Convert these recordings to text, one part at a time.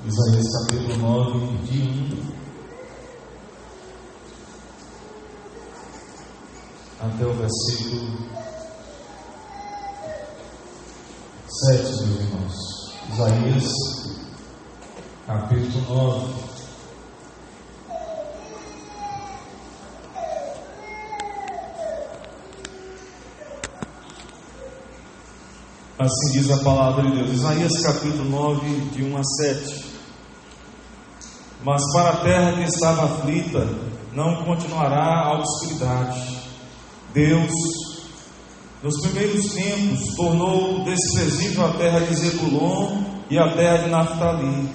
Isaías capítulo 9, de 1 até o versículo 7, meus irmãos. Isaías capítulo 9. Assim diz a palavra de Deus. Isaías capítulo 9, de 1 a 7. Mas para a terra que estava aflita, não continuará a obscuridade. Deus, nos primeiros tempos, tornou desprezível a terra de Zebulon e a terra de Naftali,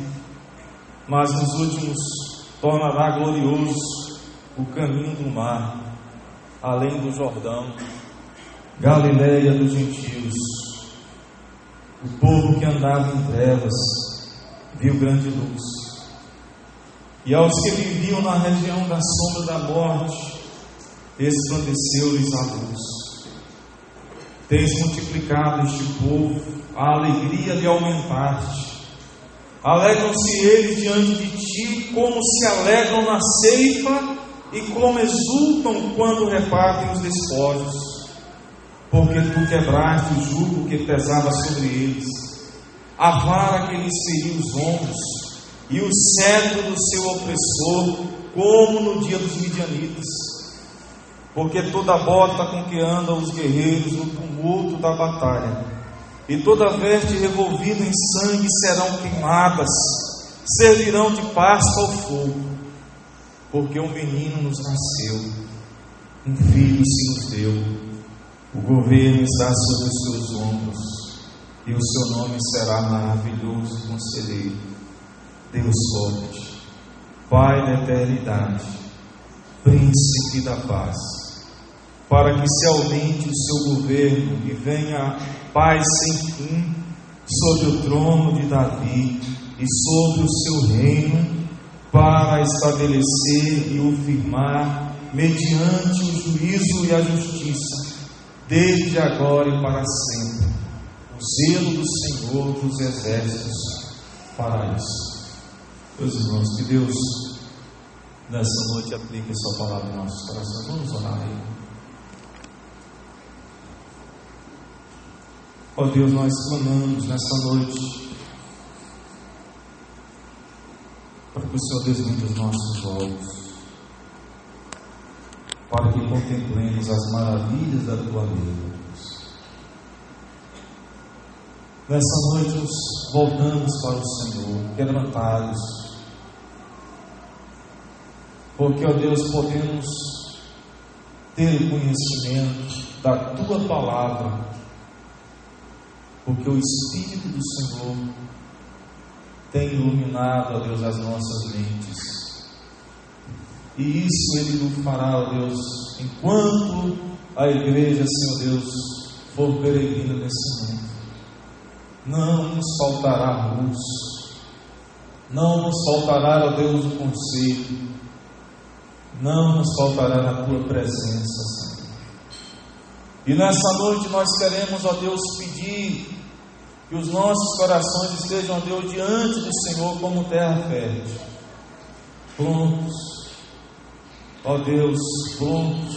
mas nos últimos tornará glorioso o caminho do mar, além do Jordão, Galileia dos gentios. O povo que andava em trevas viu grande luz, e aos que viviam na região da sombra da morte, resplandeceu-lhes a luz. Tens multiplicado este povo, a alegria lhe aumentaste. Alegram-se eles diante de ti, como se alegram na ceifa, e como exultam quando repartem os despojos. Porque tu quebraste o jugo que pesava sobre eles, a vara que lhes feriu os ombros, e o cetro do seu opressor, como no dia dos midianitas. Porque toda bota com que andam os guerreiros no tumulto da batalha, e toda veste revolvida em sangue serão queimadas, servirão de pasto ao fogo. Porque um menino nos nasceu, um filho se nos deu, o governo está sobre os seus ombros, e o seu nome será maravilhoso conselheiro, Deus forte, Pai da eternidade, Príncipe da paz, para que se aumente o seu governo e venha paz sem fim sobre o trono de Davi e sobre o seu reino, para estabelecer e o firmar mediante o juízo e a justiça, desde agora e para sempre. O zelo do Senhor dos exércitos fará isso. Meus irmãos, que Deus nessa noite aplique a sua palavra em nossos corações. Vamos orar aí. Ó Deus, nós clamamos nessa noite para que o Senhor desvende os nossos olhos, para que contemplemos as maravilhas da Tua lei. Nessa noite nos voltamos para o Senhor, quebrantados, porque, ó Deus, podemos ter o conhecimento da Tua palavra, porque o Espírito do Senhor tem iluminado, ó Deus, as nossas mentes. E isso Ele não fará, ó Deus, enquanto a igreja, Senhor Deus, for peregrina nesse mundo. Não nos faltará luz, não nos faltará, ó Deus, o conselho, não nos faltará a Tua presença, Senhor. E nessa noite nós queremos, ó Deus, pedir que os nossos corações estejam, ó Deus, diante do Senhor como terra fértil, prontos, ó Deus, prontos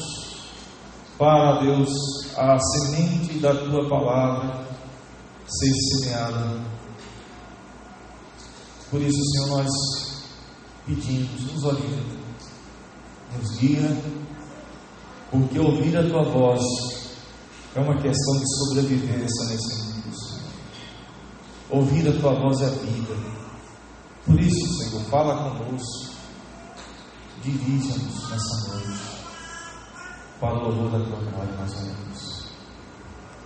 para, Deus, a semente da Tua palavra ser semeada. Por isso, Senhor, nós pedimos, nos orienta, nos guia, porque ouvir a Tua voz é uma questão de sobrevivência nesse mundo, Senhor. Ouvir a Tua voz é vida. Por isso, Senhor, fala conosco, dirija-nos nessa noite, para o louvor da Tua glória, nós oramos.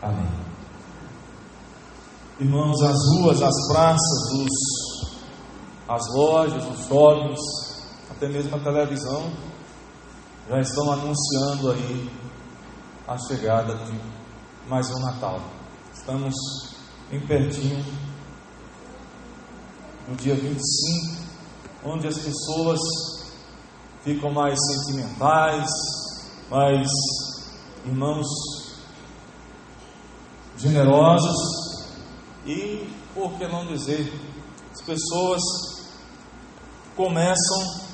Amém. Irmãos, as ruas, as praças, as lojas, os shoppings, até mesmo a televisão, já estão anunciando aí a chegada de mais um Natal. Estamos bem pertinho do dia 25, onde as pessoas ficam mais sentimentais, mais, irmãos, generosas, e, por que não dizer, as pessoas começam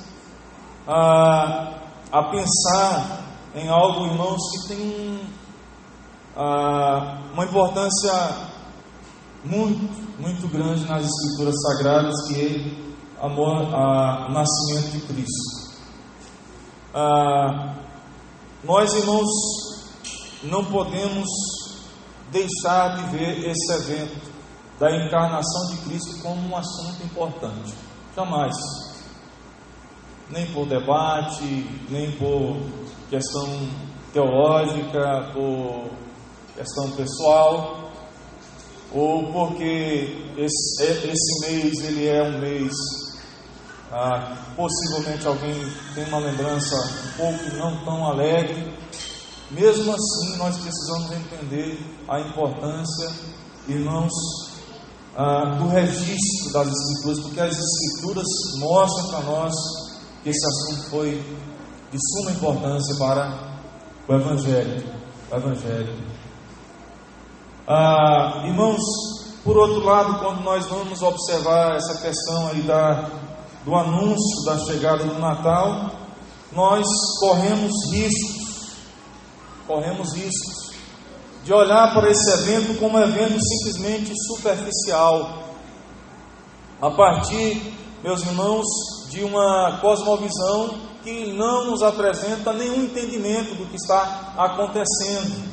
a pensar em algo, irmãos, que tem uma importância muito grande nas Escrituras Sagradas, que é o nascimento de Cristo. Nós, irmãos, não podemos deixar de ver esse evento da encarnação de Cristo como um assunto importante. Jamais. Nem por debate, nem por questão teológica, por questão pessoal, ou porque esse mês ele é um mês, possivelmente alguém tem uma lembrança um pouco não tão alegre. Mesmo assim, nós precisamos entender a importância, irmãos, do registro das Escrituras, porque as Escrituras mostram para nós que esse assunto foi de suma importância para o Evangelho. Irmãos, por outro lado, quando nós vamos observar essa questão aí do anúncio da chegada do Natal, nós corremos riscos de olhar para esse evento como um evento simplesmente superficial, a partir, meus irmãos, de uma cosmovisão que não nos apresenta nenhum entendimento do que está acontecendo.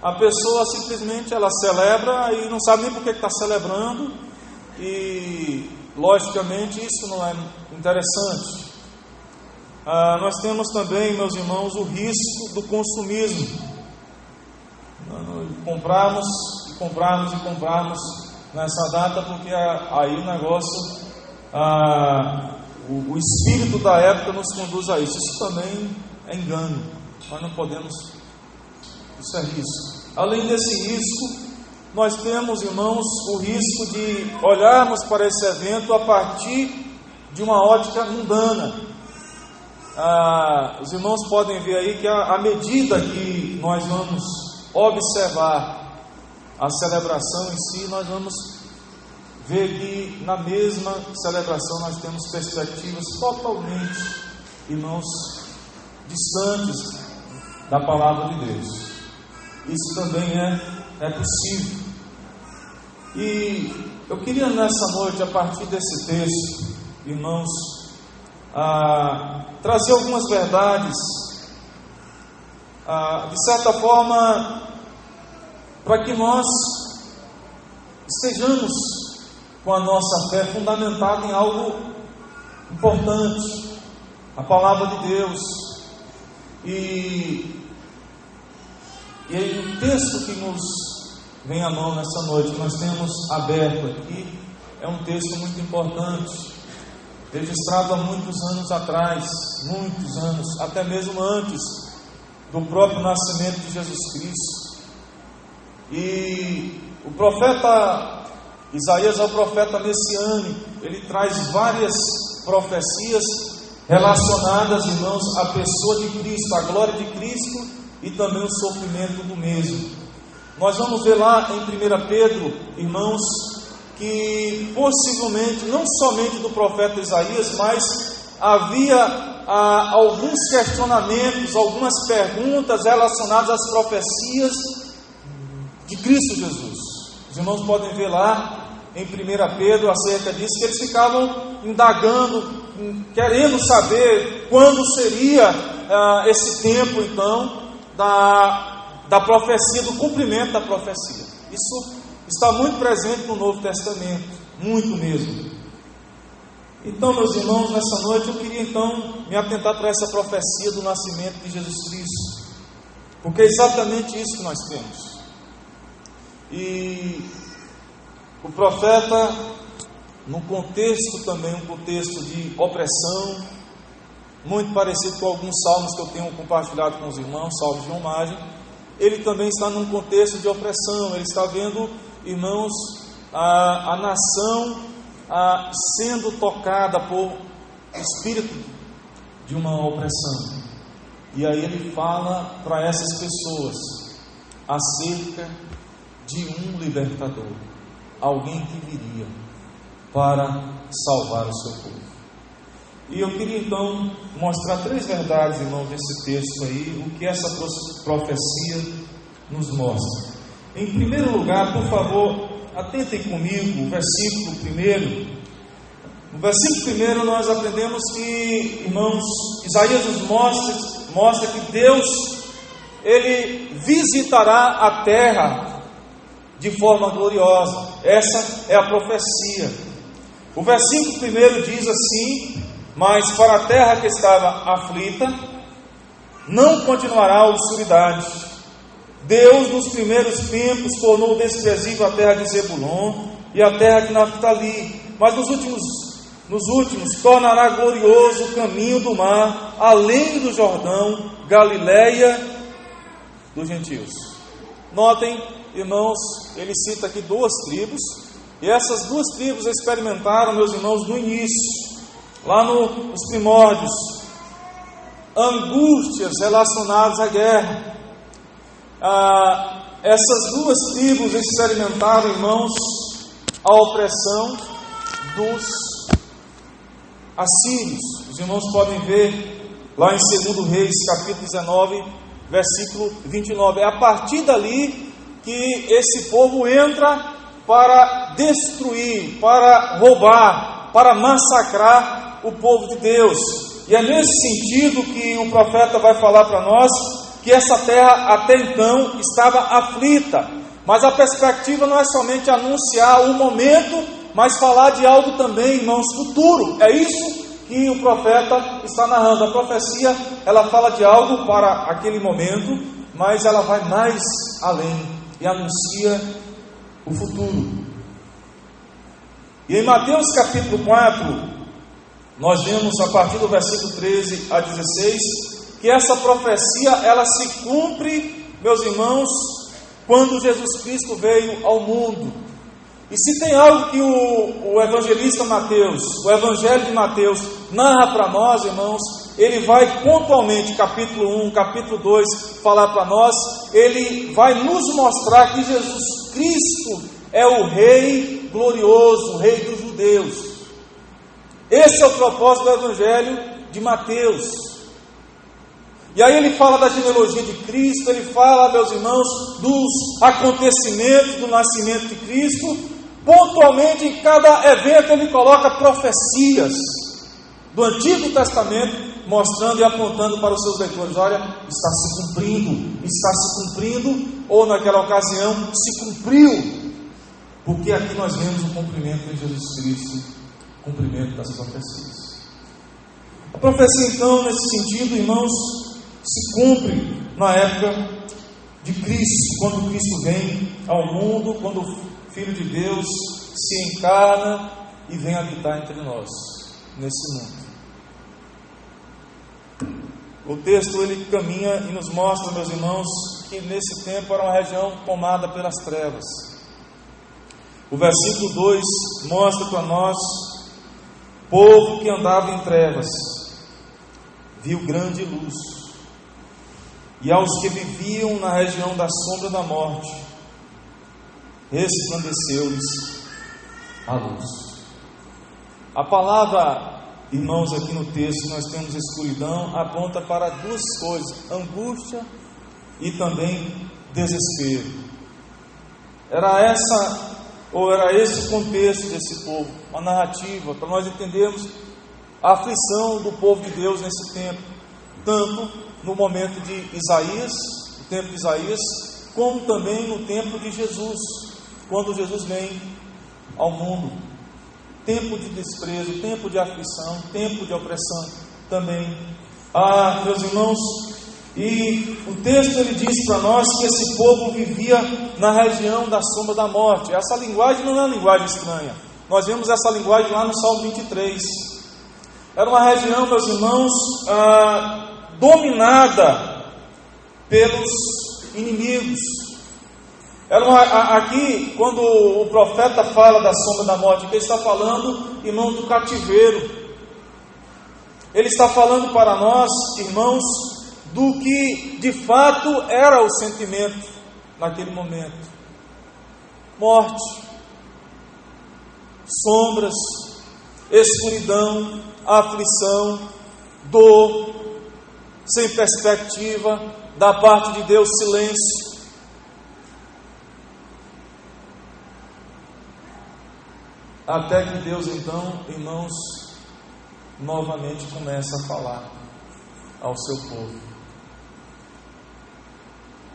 A pessoa simplesmente ela celebra e não sabe nem por que está celebrando, e logicamente isso não é interessante. Nós temos também, meus irmãos, o risco do consumismo. Comprarmos nessa data, porque aí o negócio, o espírito da época nos conduz a isso. Isso também é engano. Nós não podemos, isso é risco. Além desse risco, nós temos, irmãos, o risco de olharmos para esse evento a partir de uma ótica mundana. Os irmãos podem ver aí que à medida que nós vamos observar a celebração em si, nós vamos ver que na mesma celebração nós temos perspectivas totalmente, irmãos, distantes da palavra de Deus. Isso também é possível. E eu queria nessa noite, a partir desse texto, irmãos, trazer algumas verdades, de certa forma, para que nós estejamos com a nossa fé fundamentada em algo importante, a palavra de Deus. E o texto que nos vem à mão nessa noite, que nós temos aberto aqui, é um texto muito importante, registrado há muitos anos atrás, até mesmo antes do próprio nascimento de Jesus Cristo. E o profeta Isaías é o profeta messiânico. Ele traz várias profecias relacionadas, irmãos, à pessoa de Cristo, à glória de Cristo e também o sofrimento do mesmo. Nós vamos ver lá em 1 Pedro, irmãos, que possivelmente, não somente do profeta Isaías, mas havia alguns questionamentos, algumas perguntas relacionadas às profecias de Cristo Jesus. Os irmãos podem ver lá em 1 Pedro acerca disso, que eles ficavam indagando, querendo saber quando seria esse tempo, então, da profecia, do cumprimento da profecia. Isso está muito presente no Novo Testamento, muito mesmo. Então, meus irmãos, nessa noite eu queria então me atentar para essa profecia do nascimento de Jesus Cristo, porque é exatamente isso que nós temos. E o profeta, num contexto também, um contexto de opressão, muito parecido com alguns salmos que eu tenho compartilhado com os irmãos, salmos de homagem, ele também está num contexto de opressão. Ele está vendo, irmãos, a nação sendo tocada por espírito de uma opressão. E aí ele fala para essas pessoas acerca de um libertador, alguém que viria para salvar o seu povo. E eu queria então mostrar 3 verdades, irmãos, desse texto aí, o que essa profecia nos mostra. Em primeiro lugar, por favor, atentem comigo, o versículo 1. No versículo 1 nós aprendemos que, irmãos, Isaías nos mostra que Deus, Ele visitará a terra de forma gloriosa. Essa é a profecia. O versículo 1 diz assim: mas para a terra que estava aflita, não continuará a obscuridade. Deus, nos primeiros tempos, tornou desprezível a terra de Zebulon e a terra de Naftali, mas nos últimos tornará glorioso o caminho do mar, além do Jordão, Galileia dos gentios. Notem, irmãos, ele cita aqui 2 tribos, e essas 2 tribos experimentaram, meus irmãos, no início, lá nos primórdios, angústias relacionadas à guerra. Essas 2 tribos experimentaram, irmãos, a opressão dos assírios. Os irmãos podem ver lá em 2 Reis, capítulo 19, versículo 29. É a partir dali que esse povo entra para destruir, para roubar, para massacrar o povo de Deus. E é nesse sentido que o profeta vai falar para nós que essa terra até então estava aflita. Mas a perspectiva não é somente anunciar o momento, mas falar de algo também, irmãos, futuro. É isso que o profeta está narrando. A profecia, ela fala de algo para aquele momento, mas ela vai mais além e anuncia o futuro. E em Mateus capítulo 4, nós vemos a partir do versículo 13 a 16, que essa profecia, ela se cumpre, meus irmãos, quando Jesus Cristo veio ao mundo. E se tem algo que o evangelista Mateus, o evangelho de Mateus, narra para nós, irmãos, ele vai pontualmente, capítulo 1, capítulo 2, falar para nós, ele vai nos mostrar que Jesus Cristo é o Rei glorioso, o Rei dos judeus. Esse é o propósito do evangelho de Mateus. E aí ele fala da genealogia de Cristo, ele fala, meus irmãos, dos acontecimentos do nascimento de Cristo. Pontualmente, em cada evento, ele coloca profecias do Antigo Testamento, mostrando e apontando para os seus leitores: olha, está se cumprindo, ou naquela ocasião, se cumpriu, porque aqui nós vemos o cumprimento de Jesus Cristo, o cumprimento dessas profecias. A profecia, então, nesse sentido, irmãos, se cumpre na época de Cristo, quando Cristo vem ao mundo, quando o Filho de Deus se encarna e vem habitar entre nós, nesse mundo. O texto, ele caminha e nos mostra, meus irmãos, que nesse tempo era uma região tomada pelas trevas. O versículo 2 mostra para nós: povo que andava em trevas viu grande luz, e aos que viviam na região da sombra da morte resplandeceu-lhes a luz. A palavra, irmãos, aqui no texto nós temos escuridão, aponta para 2 coisas: angústia e também desespero. Era esse o contexto desse povo, uma narrativa para nós entendermos a aflição do povo de Deus nesse tempo, tanto no momento de Isaías, no tempo de Isaías, como também no tempo de Jesus, quando Jesus vem ao mundo. Tempo de desprezo, tempo de aflição, tempo de opressão também. Meus irmãos, e o texto, ele diz para nós que esse povo vivia na região da sombra da morte. Essa linguagem não é uma linguagem estranha. Nós vemos essa linguagem lá no Salmo 23. Era uma região, meus irmãos, dominada pelos inimigos. Aqui, quando o profeta fala da sombra da morte, ele está falando, irmão, do cativeiro. Ele está falando para nós, irmãos, do que de fato era o sentimento naquele momento: morte, sombras, escuridão, aflição, dor, sem perspectiva, da parte de Deus, silêncio. Até que Deus, então, irmãos, novamente começa a falar ao seu povo.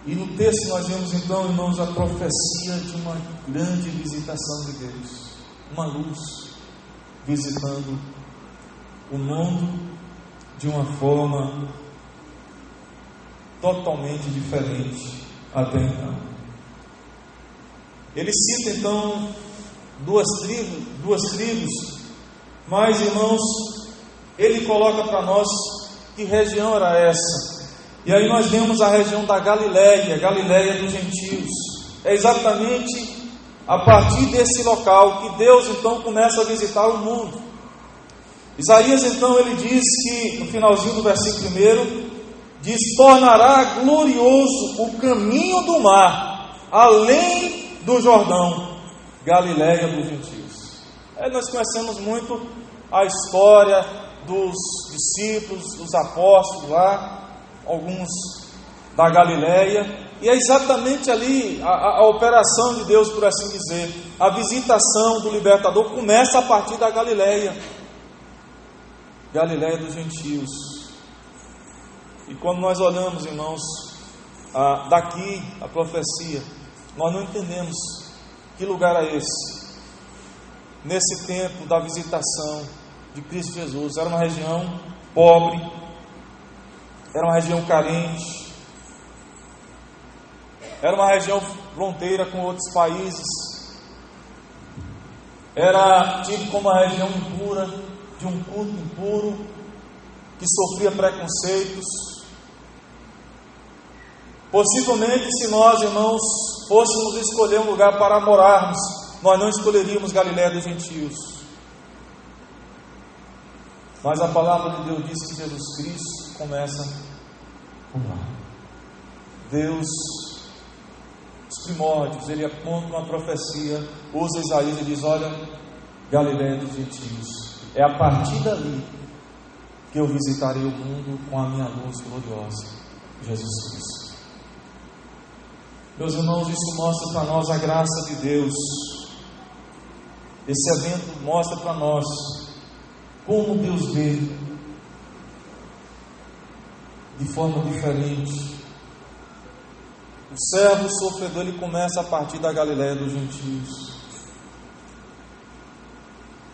E no texto nós vemos então, irmãos, a profecia de uma grande visitação de Deus. Uma luz visitando o mundo de uma forma totalmente diferente até então. Ele cita então duas tribos, mas, irmãos, ele coloca para nós que região era essa. E aí nós vemos a região da Galileia, Galileia dos gentios. É exatamente a partir desse local que Deus então começa a visitar o mundo. Isaías então ele diz que, no finalzinho do versículo 1, diz: tornará glorioso o caminho do mar, além do Jordão, Galileia dos gentios. Nós conhecemos muito a história dos discípulos, dos apóstolos lá, alguns da Galileia, e é exatamente ali a operação de Deus, por assim dizer. A visitação do libertador começa a partir da Galileia, Galileia dos gentios. E quando nós olhamos, irmãos, daqui a profecia, nós não entendemos que lugar é esse. Nesse tempo da visitação de Cristo Jesus, era uma região pobre, era uma região carente, era uma região fronteira com outros países, era tido como uma região impura, de um culto impuro, que sofria preconceitos. Possivelmente, se nós, irmãos, fôssemos escolher um lugar para morarmos, nós não escolheríamos Galileia dos gentios. Mas a palavra de Deus diz que Jesus Cristo começa por lá. Deus, os primórdios, ele aponta uma profecia, usa Isaías e diz: olha, Galileia dos gentios, é a partir dali que eu visitarei o mundo com a minha luz gloriosa, Jesus Cristo. Meus irmãos, isso mostra para nós a graça de Deus. Esse evento mostra para nós como Deus vê de forma diferente. O servo sofredor, ele começa a partir da Galileia dos gentios.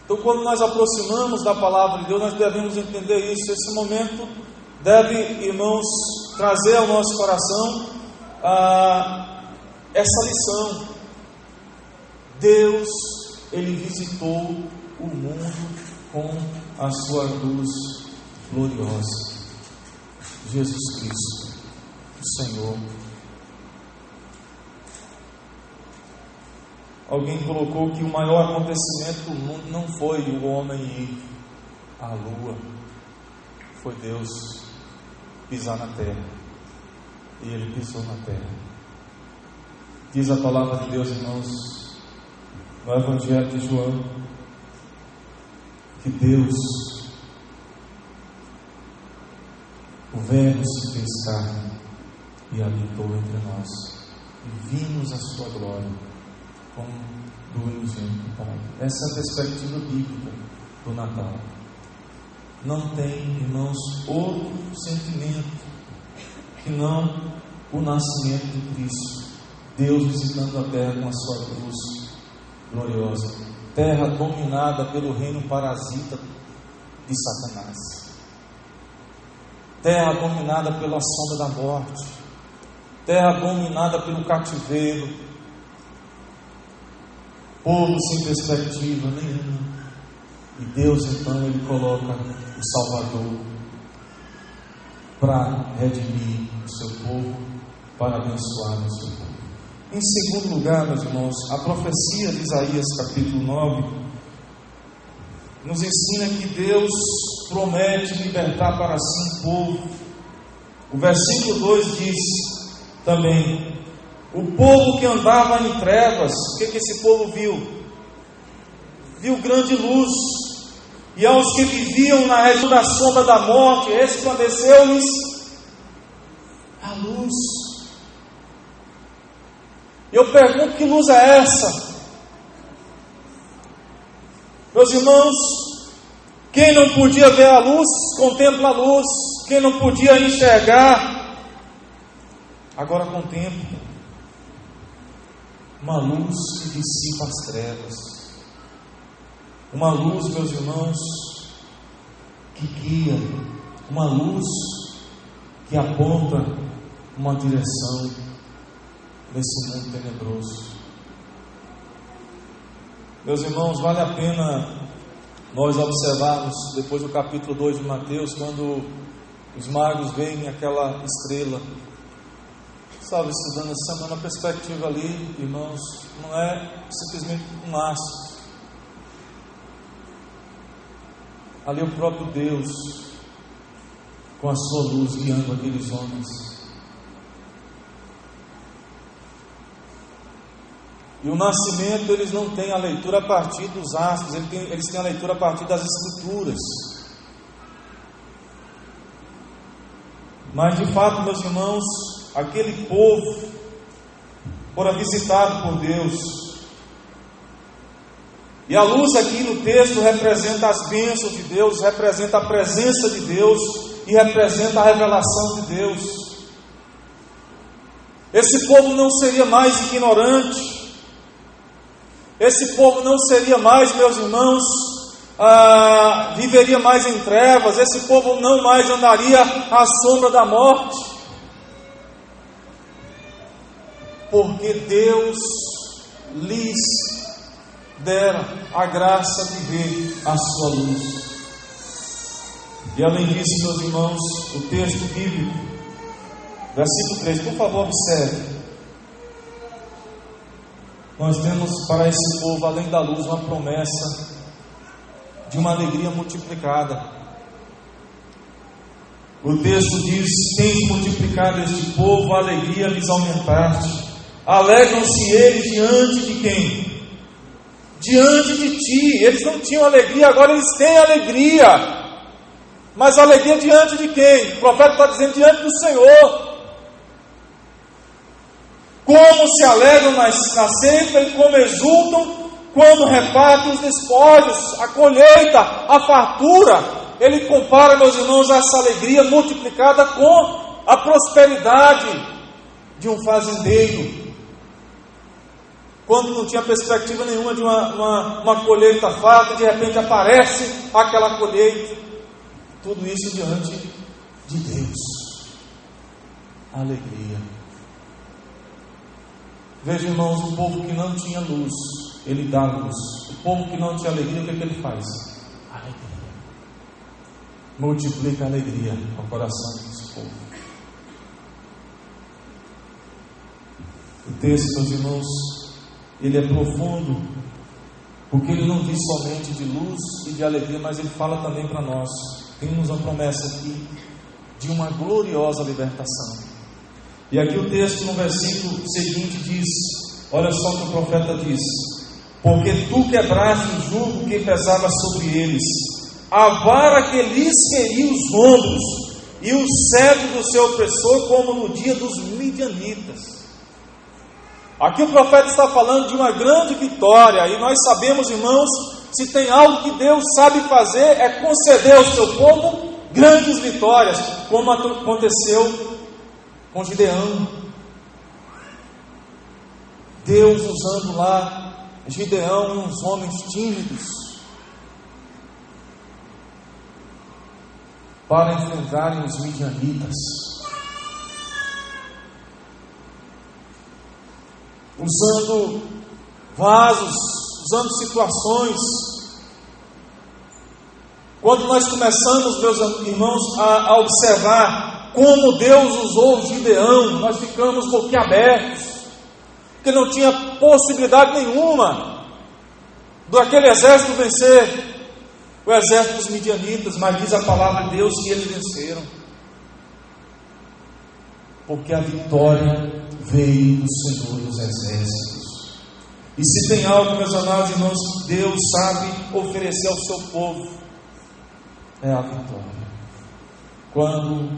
Então, quando nós aproximamos da palavra de Deus, nós devemos entender isso. Esse momento deve, irmãos, trazer ao nosso coração essa lição. Deus, ele visitou o mundo com a sua luz gloriosa. Jesus Cristo, o Senhor. Alguém colocou que o maior acontecimento do mundo não foi o homem ir à lua, foi Deus pisar na terra. E ele pisou na terra. Diz a palavra de Deus, irmãos, no Evangelho de João, que Deus, o Verbo, se fez carne e habitou entre nós, e vimos a sua glória como do unigênito do Pai. Essa é a perspectiva bíblica do Natal. Não tem, irmãos, outro sentimento que não o nascimento de Cristo. Deus visitando a terra com a sua cruz gloriosa. Terra dominada pelo reino parasita de Satanás. Terra dominada pela sombra da morte. Terra dominada pelo cativeiro. Povo sem perspectiva nenhuma. E Deus então ele coloca o Salvador para redimir o seu povo, para abençoar o seu povo. Em segundo lugar, meus irmãos, a profecia de Isaías capítulo 9 nos ensina que Deus promete libertar para si um povo. O versículo 2 diz também: o povo que andava em trevas. O que esse povo viu? Viu grande luz. e aos que viviam na região da sombra da morte, resplandeceu-lhes a luz. Eu pergunto: que luz é essa? Meus irmãos, quem não podia ver a luz, contempla a luz. Quem não podia enxergar, agora contempla. Uma luz que dissipa as trevas. Uma luz, meus irmãos, que guia. Uma luz que aponta uma direção nesse mundo tenebroso. Meus irmãos, vale a pena nós observarmos depois do capítulo 2 de Mateus, quando os magos veem aquela estrela. Estava estudando essa semana, a perspectiva ali, irmãos, não é simplesmente um astro. Ali o próprio Deus, com a sua luz, guiando aqueles homens. E o nascimento, eles não têm a leitura a partir dos astros, eles têm a leitura a partir das escrituras. Mas de fato, meus irmãos, aquele povo fora visitado por Deus. E a luz aqui no texto representa as bênçãos de Deus, representa a presença de Deus e representa a revelação de Deus. Esse povo não seria mais ignorante. Esse povo não seria mais, meus irmãos, viveria mais em trevas. Esse povo não mais andaria à sombra da morte. Porque Deus lhes dera a graça de ver a sua luz. E além disso, meus irmãos, o texto bíblico, versículo 3, por favor, observe. Nós temos para esse povo, além da luz, uma promessa de uma alegria multiplicada. O texto diz: tens multiplicado este povo, a alegria lhes aumentaste. Alegram-se eles diante de quem? Diante de ti. Eles não tinham alegria, agora eles têm alegria. Mas alegria diante de quem? O profeta está dizendo: diante do Senhor. Como se alegram na ceifa e como exultam quando repartem os despojos, a colheita, a fartura. Ele compara, meus irmãos, essa alegria multiplicada com a prosperidade de um fazendeiro. Quando não tinha perspectiva nenhuma de uma colheita farta, de repente aparece aquela colheita. Tudo isso diante de Deus. Alegria. Veja, irmãos, o povo que não tinha luz, ele dá luz. O povo que não tinha alegria, o que ele faz? Alegria. Multiplica a alegria no coração desse povo. O texto, meus irmãos, ele é profundo, porque ele não diz somente de luz e de alegria, mas ele fala também para nós. Temos uma promessa aqui de uma gloriosa libertação. E aqui o texto no versículo seguinte diz, olha só o que o profeta diz: porque tu quebraste o jugo que pesava sobre eles, a vara que lhes feria os ombros, e o cetro do seu opressor, como no dia dos midianitas. Aqui o profeta está falando de uma grande vitória, e nós sabemos, irmãos, se tem algo que Deus sabe fazer, é conceder ao seu povo grandes vitórias, como aconteceu com Gideão. Deus usando lá Gideão e uns homens tímidos para enfrentarem os midianitas, usando vasos, usando situações. Quando nós começamos, meus irmãos, a observar como Deus usou Gideão, nós ficamos boquiabertos, porque não tinha possibilidade nenhuma daquele exército vencer o exército dos midianitas, mas diz a palavra de Deus que eles venceram, porque a vitória veio do Senhor dos exércitos. E se tem algo, meus amados irmãos, que Deus sabe oferecer ao seu povo, é a vitória. Quando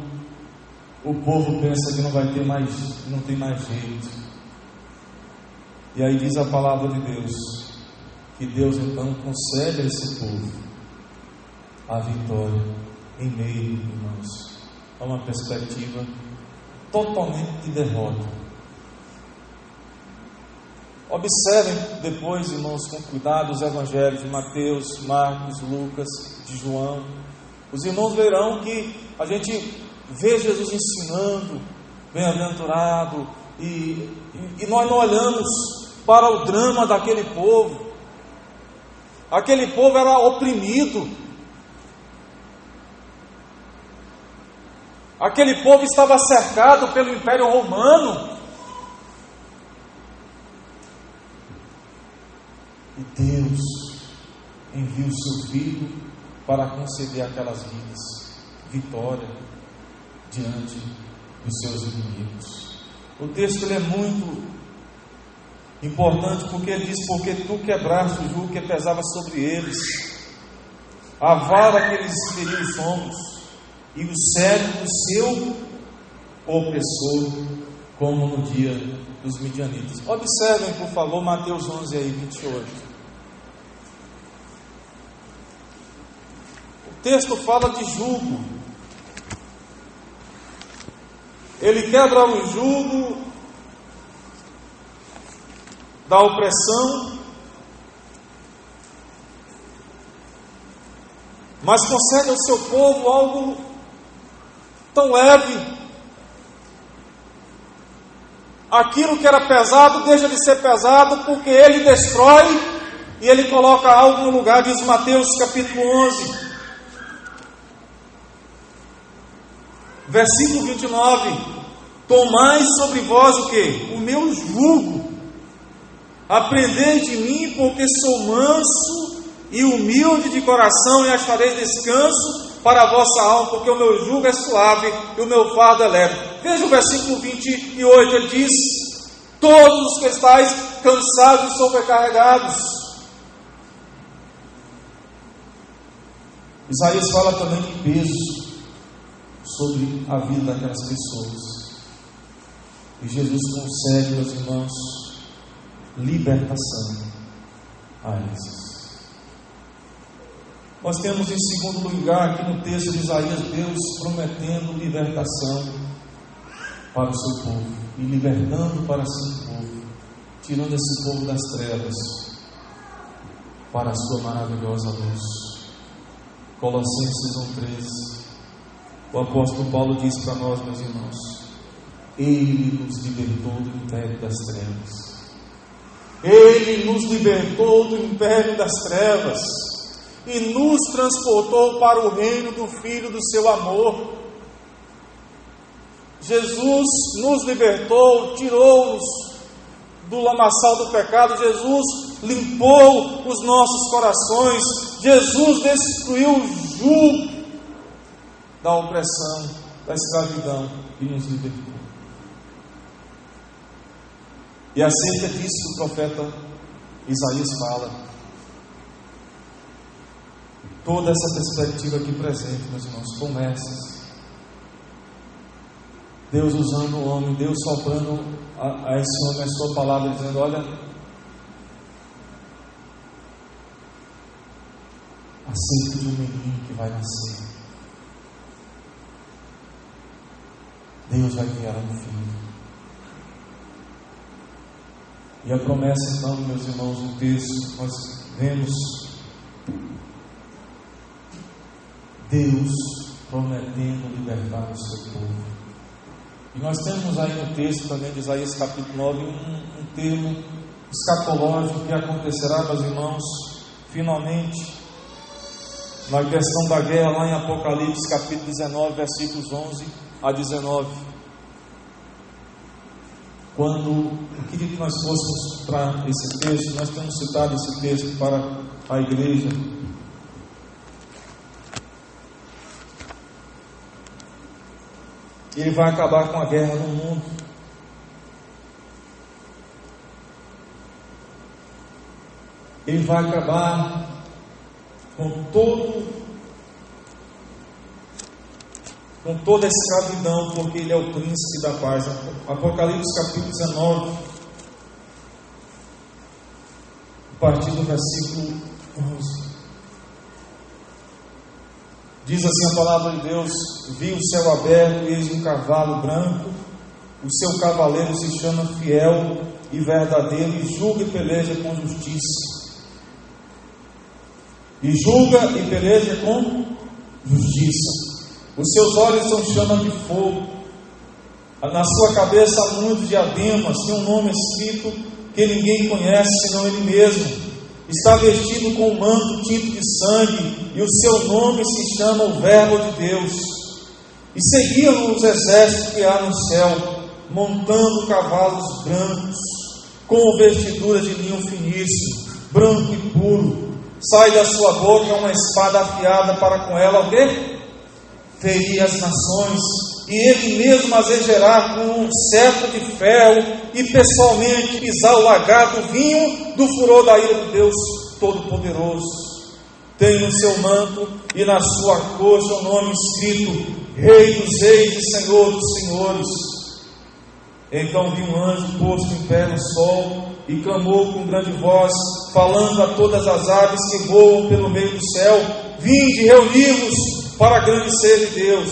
o povo pensa que não vai ter mais, não tem mais jeito, e aí diz a palavra de Deus, que Deus então concede a esse povo a vitória em meio, irmãos, a uma perspectiva totalmente de derrota. Observem depois, irmãos, com cuidado os evangelhos de Mateus, Marcos, Lucas, de João. Os irmãos verão que a gente vê Jesus ensinando, bem-aventurado, e nós não olhamos para o drama daquele povo. Aquele povo era oprimido. Aquele povo estava cercado pelo Império Romano. E Deus envia o seu Filho para conceder àquelas vidas vitória diante dos seus inimigos. O texto ele é muito importante porque ele diz: porque tu quebraste o jugo que pesava sobre eles, a vara que eles feriam os ombros, e o cetro do seu opressor, como no dia dos midianitas. Observem, por favor, Mateus 11 aí, 28. O texto fala de jugo. Ele quebra o jugo da opressão, mas concede ao seu povo algo tão leve. Aquilo que era pesado deixa de ser pesado, porque ele destrói e ele coloca algo no lugar, diz Mateus capítulo 11, versículo 29. Tomai sobre vós o quê? O meu jugo. Aprendei de mim, porque sou manso e humilde de coração, e achareis descanso para a vossa alma, porque o meu jugo é suave e o meu fardo é leve. Veja o versículo 28, ele diz: todos os que estáis cansados e sobrecarregados. Isaías fala também de peso sobre a vida daquelas pessoas, e Jesus concede, meus irmãos, libertação a esses. Nós temos em segundo lugar aqui no texto de Isaías, Deus prometendo libertação para o seu povo, e libertando para si o povo, tirando esse povo das trevas para a sua maravilhosa luz. Colossenses 1,13. O apóstolo Paulo diz para nós, meus irmãos: Ele nos libertou do império das trevas. Ele nos libertou do império das trevas e nos transportou para o reino do Filho do seu amor. Jesus nos libertou, tirou-nos do lamaçal do pecado. Jesus limpou os nossos corações. Jesus destruiu o jugo da opressão, da escravidão, e nos libertou. E acerca disso o profeta Isaías fala. Toda essa perspectiva aqui presente, meus irmãos, promessas. Deus usando o homem, Deus soprando a esse homem a sua palavra, dizendo: olha, acerca de um menino que vai nascer, Deus vai enviar um filho. E a promessa, então, meus irmãos, no texto, nós vemos Deus prometendo libertar o seu povo. E nós temos aí no texto também de Isaías capítulo 9 um termo escatológico que acontecerá, meus irmãos, finalmente, na questão da guerra, lá em Apocalipse capítulo 19, versículos 11 a 19. Quando eu queria que nós fôssemos para esse texto, nós temos citado esse texto para a igreja. Ele vai acabar com a guerra no mundo. Ele vai acabar com todo com toda a escravidão, porque Ele é o príncipe da paz. Apocalipse capítulo 19, a partir do versículo 11. Diz assim a palavra de Deus: vi o céu aberto, e eis um cavalo branco, o seu cavaleiro se chama Fiel e Verdadeiro, e julga e peleja com justiça. E julga e peleja com justiça. Os seus olhos são chama de fogo, na sua cabeça há muitos diademas, tem um nome escrito que ninguém conhece senão Ele mesmo. Está vestido com um manto tinto de sangue, e o seu nome se chama o Verbo de Deus. E seguiam os exércitos que há no céu, montando cavalos brancos, com vestiduras de linho finíssimo, branco e puro. Sai da sua boca uma espada afiada, para com ela o quê? Ferir as nações, e Ele mesmo as regerá com um cetro de ferro, e pessoalmente pisar o lagar do vinho do furor da ira de Deus Todo-Poderoso. Tem no seu manto e na sua coxa o nome escrito: Rei dos Reis e Senhor dos Senhores. Então vi um anjo posto em pé no sol, e clamou com grande voz, falando a todas as aves que voam pelo meio do céu: vinde, reuni-vos para a grande ceia de Deus,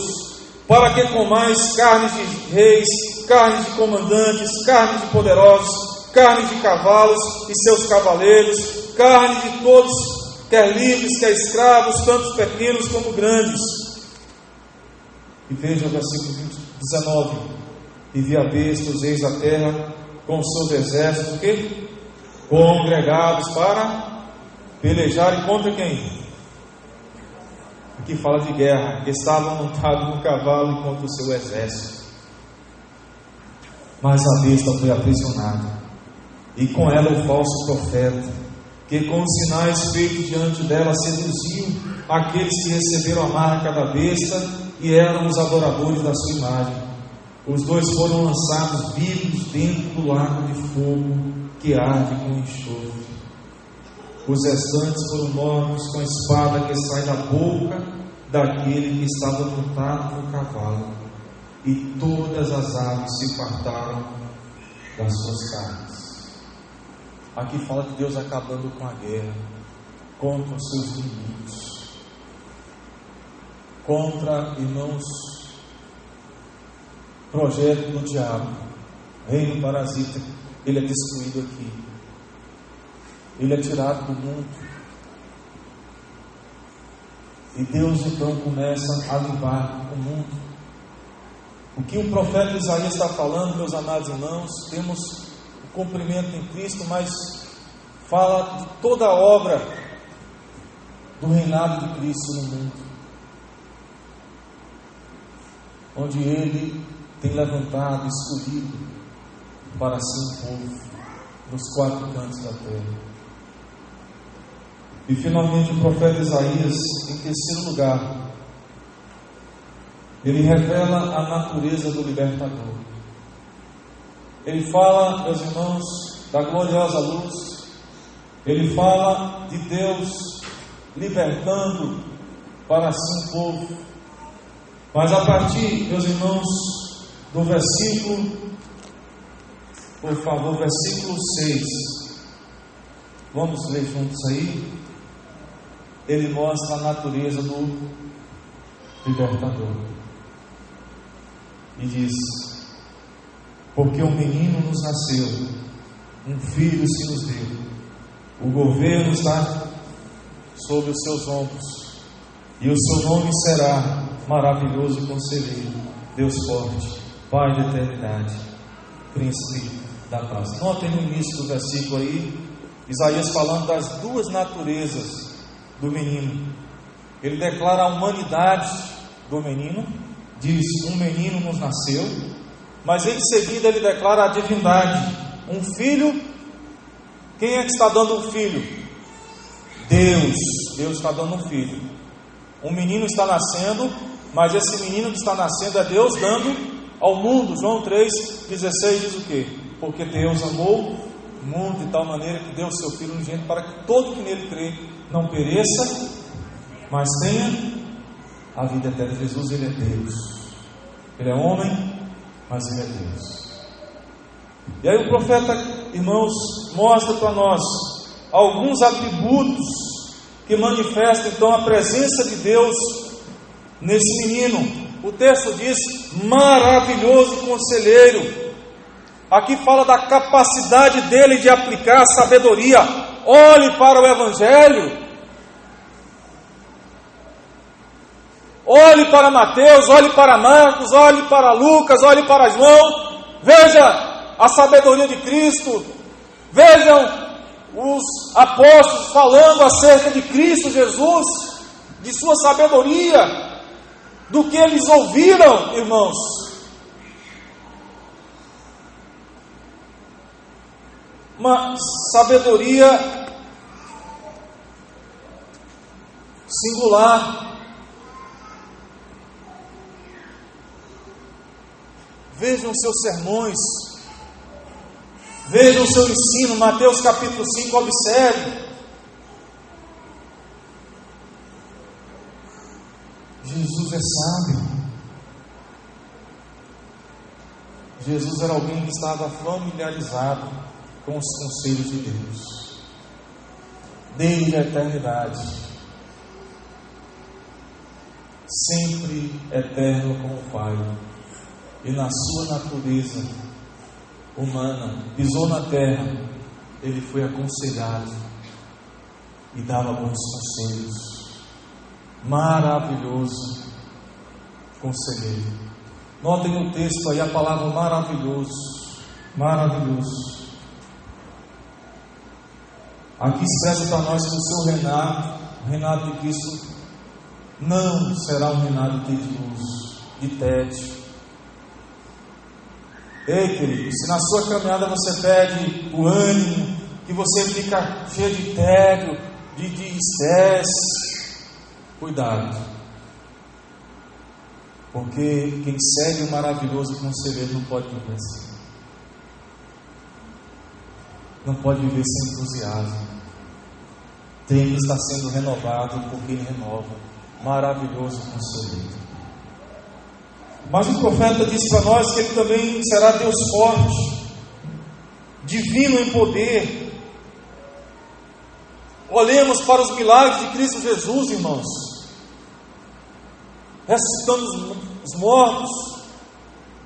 para que comais carnes de reis, carnes de comandantes, carnes de poderosos, carnes de cavalos e seus cavaleiros, carne de todos, quer livres, quer escravos, tanto pequenos como grandes. E veja o versículo 19: e vi a besta, os reis da terra, com seus exércitos, o quê? Congregados para pelejarem contra quem? Aqui fala de guerra, que estavam montados no cavalo contra o seu exército. Mas a besta foi aprisionada, e com ela o falso profeta, que com os sinais feitos diante dela seduziu aqueles que receberam a marca da besta e eram os adoradores da sua imagem. Os dois foram lançados vivos dentro do lago de fogo que arde com enxofre. Os restantes foram mortos com a espada que sai da boca daquele que estava montado no cavalo, e todas as aves se fartaram das suas carnes. Aqui fala de Deus acabando com a guerra, contra os seus inimigos, contra, irmãos, projeto do diabo, reino parasita. Ele é destruído aqui, ele é tirado do mundo, e Deus então começa a limpar o mundo. O que o profeta Isaías está falando, meus amados irmãos, temos o cumprimento em Cristo, mas fala de toda a obra do reinado de Cristo no mundo, onde Ele tem levantado, escolhido para si um povo nos quatro cantos da terra. E finalmente o profeta Isaías, em terceiro lugar, ele revela a natureza do libertador. Ele fala, meus irmãos, da gloriosa luz. Ele fala de Deus libertando para si um povo. Mas a partir, meus irmãos, do versículo, por favor, versículo 6, vamos ler juntos aí. Ele mostra a natureza do libertador e diz: porque um menino nos nasceu, um filho se nos deu, o governo está sobre os seus ombros, e o seu nome será Maravilhoso Conselheiro, Deus Forte, Pai de Eternidade, Príncipe da Paz. Notem no início do versículo aí, Isaías falando das duas naturezas do menino. Ele declara a humanidade do menino, diz: um menino nos nasceu, mas em seguida ele declara a divindade, um filho. Quem é que está dando um filho? Deus está dando um filho. Um menino está nascendo, mas esse menino que está nascendo é Deus dando ao mundo. João 3,16 diz o quê? Porque Deus amou o mundo de tal maneira que deu o seu Filho unigênito, para que todo que nele crê não pereça, mas tenha a vida eterna. Jesus, ele é Deus. Ele é homem, mas Ele é Deus. E aí o profeta, irmãos, mostra para nós alguns atributos que manifestam então a presença de Deus nesse menino. O texto diz: maravilhoso conselheiro. Aqui fala da capacidade dele de aplicar a sabedoria. Olhe para o Evangelho, olhe para Mateus, olhe para Marcos, olhe para Lucas, olhe para João. Veja a sabedoria de Cristo. Vejam os apóstolos falando acerca de Cristo Jesus, de sua sabedoria, do que eles ouviram, irmãos. Uma sabedoria singular. Vejam os seus sermões, vejam o seu ensino. Mateus capítulo 5, observe. Jesus é sábio. Jesus era alguém que estava familiarizado com os conselhos de Deus desde a eternidade, sempre eterno com o Pai, e na sua natureza humana, pisou na terra, ele foi aconselhado e dava bons conselhos. Maravilhoso conselheiro. Notem no texto aí a palavra maravilhoso. Maravilhoso. Aqui expressa para nós que o seu reinado, o reinado de Cristo, não será um reinado tedioso, de tédio. Ei, querido, se na sua caminhada você perde o ânimo, que você fica cheio de tédio, de estresse, cuidado, porque quem segue o maravilhoso conselheiro não pode viver assim. Não pode viver sem entusiasmo. Tem que estar sendo renovado, porque Ele renova. Maravilhoso conselheiro. Mas o profeta disse para nós que Ele também será Deus forte, divino em poder. Olhemos para os milagres de Cristo Jesus, irmãos. Ressuscitando os mortos,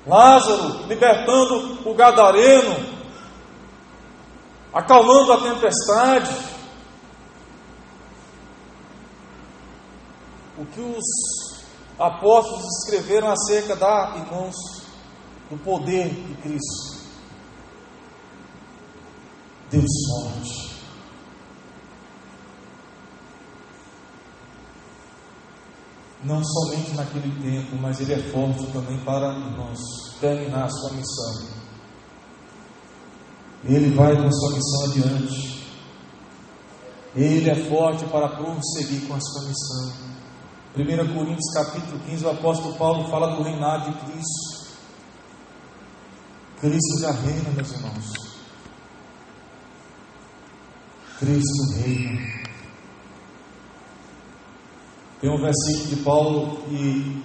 Lázaro, libertando o gadareno, acalmando a tempestade. O que os apóstolos escreveram acerca da, irmãos, do poder de Cristo. Deus forte. Não somente naquele tempo, mas Ele é forte também para, irmãos, terminar a sua missão. Ele vai com a sua missão adiante. Ele é forte para prosseguir com a sua missão. 1 Coríntios capítulo 15, o apóstolo Paulo fala do reinado de Cristo. Cristo já reina, meus irmãos. Cristo reina. Tem um versículo de Paulo que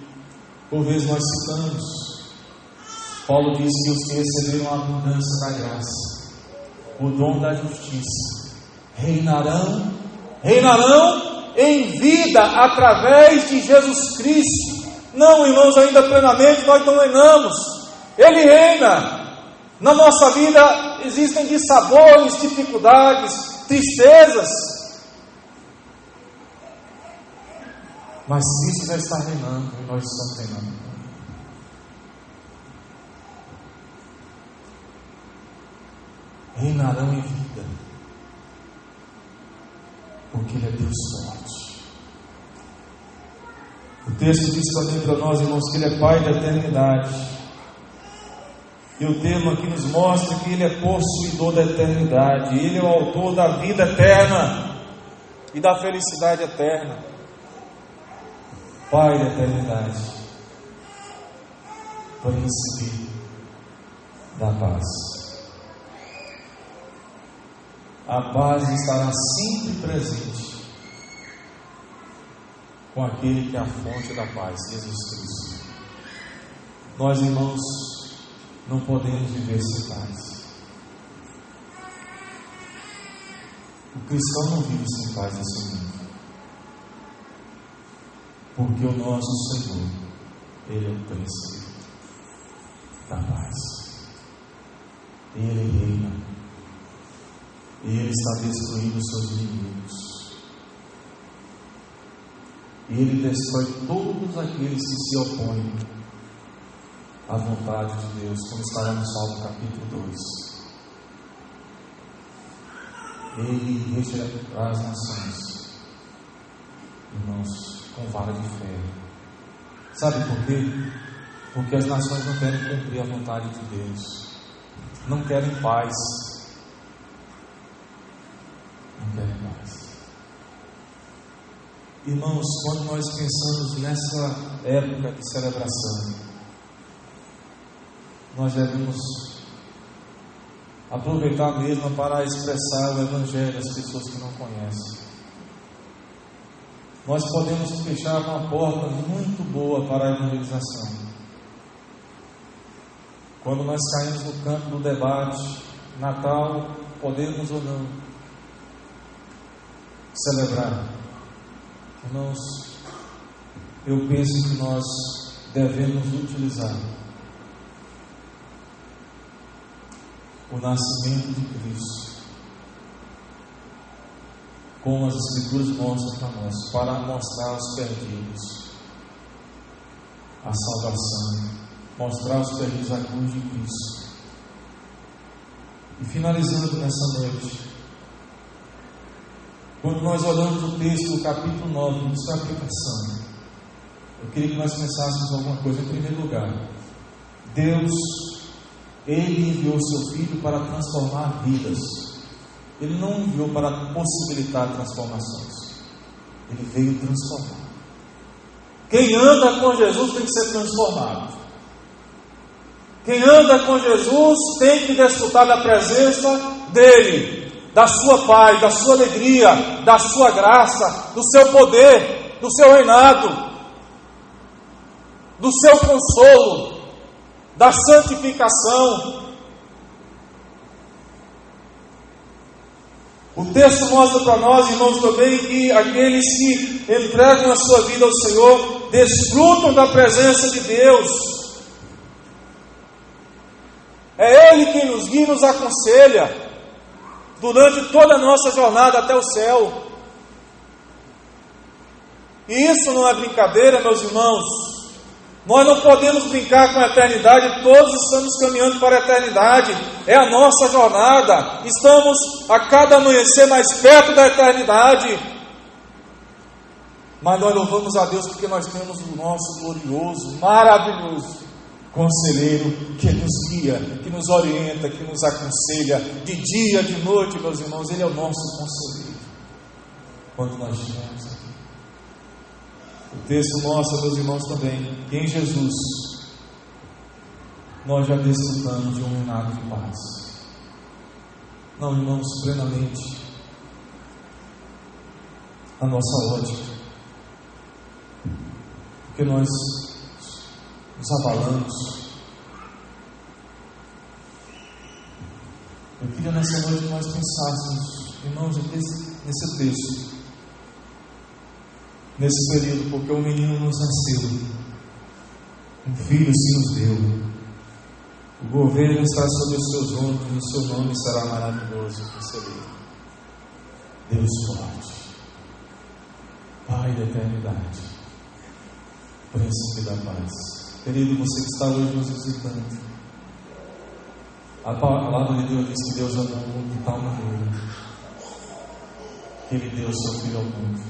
por vezes nós citamos. Paulo diz que os que receberam a abundância da graça, o dom da justiça, reinarão em vida através de Jesus Cristo. Não, irmãos, ainda plenamente nós não reinamos. Ele reina. Na nossa vida existem dissabores, dificuldades, tristezas, mas Cristo já está reinando e nós estamos reinando. Reinarão em vida, porque Ele é Deus forte. O texto diz também para nós, irmãos, que Ele é Pai da eternidade. E o termo aqui nos mostra que Ele é possuidor da eternidade. Ele é o autor da vida eterna e da felicidade eterna. Pai da eternidade, príncipe da paz. A paz estará sempre presente com aquele que é a fonte da paz, Jesus Cristo. Nós, irmãos, não podemos viver sem paz. O cristão não vive sem paz nesse mundo. Porque o nosso Senhor, Ele é o príncipe da paz. Ele reina. Ele está destruindo os seus inimigos. Ele destrói todos aqueles que se opõem à vontade de Deus, como está no Salmo capítulo 2. Ele regerará as nações, irmãos, com vara de ferro. Sabe por quê? Porque as nações não querem cumprir a vontade de Deus, não querem paz, não querem paz. Irmãos, quando nós pensamos nessa época de celebração, nós devemos aproveitar mesmo para expressar o Evangelho às pessoas que não conhecem. Nós podemos fechar uma porta muito boa para a evangelização. Quando nós caímos no campo do debate, Natal, podemos ou não celebrar. Irmãos, eu penso que nós devemos utilizar o nascimento de Cristo, como as Escrituras mostram para nós, para mostrar aos perdidos a salvação, mostrar aos perdidos a cruz de Cristo. E finalizando nessa noite, quando nós olhamos o texto do capítulo 9, em sua aplicação, eu queria que nós pensássemos alguma coisa. Em primeiro lugar, Deus, Ele enviou seu Filho para transformar vidas. Ele não enviou para possibilitar transformações. Ele veio transformar. Quem anda com Jesus tem que ser transformado. Quem anda com Jesus tem que desfrutar da presença dEle, da sua paz, da sua alegria, da sua graça, do seu poder, do seu reinado, do seu consolo, da santificação. O texto mostra para nós, irmãos, também que aqueles que entregam a sua vida ao Senhor desfrutam da presença de Deus. É Ele quem nos guia e nos aconselha durante toda a nossa jornada até o céu. E isso não é brincadeira, meus irmãos. Nós não podemos brincar com a eternidade. Todos estamos caminhando para a eternidade. É a nossa jornada. Estamos a cada amanhecer mais perto da eternidade. Mas nós louvamos a Deus porque nós temos o nosso glorioso, maravilhoso conselheiro que nos guia, que nos orienta, que nos aconselha de dia, de noite, meus irmãos. Ele é o nosso conselheiro quando nós estivermos aqui. O texto mostra, meus irmãos, também que em Jesus nós já desfrutamos de um reinado de paz. Não, irmãos, plenamente a nossa ótica, porque nós nos abalamos. Eu queria nessa noite que nós pensássemos, irmãos, nesse texto, nesse período, porque um menino nos nasceu, um filho se nos deu, o governo está sobre os seus ombros, e o seu nome será maravilhoso, conselheiro, Deus forte, Pai da eternidade, Príncipe da paz. Querido, você que está hoje nos visitando, a palavra de Deus diz que Deus amou o mundo de tal maneira que Ele deu o seu Filho ao mundo,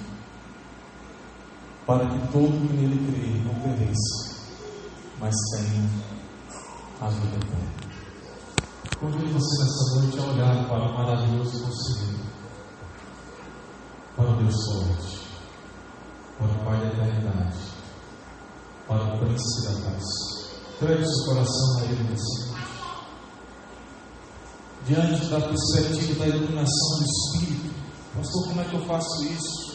para que todo que nele crê não pereça, mas tenha a vida eterna. Convido você nessa noite a olhar para o maravilhoso conselheiro, para o Deus forte, para o Pai da eternidade, para o Príncipe da paz. Entregue o seu coração a Ele nessa noite. Diante da perspectiva da iluminação do Espírito, pastor, como é que eu faço isso?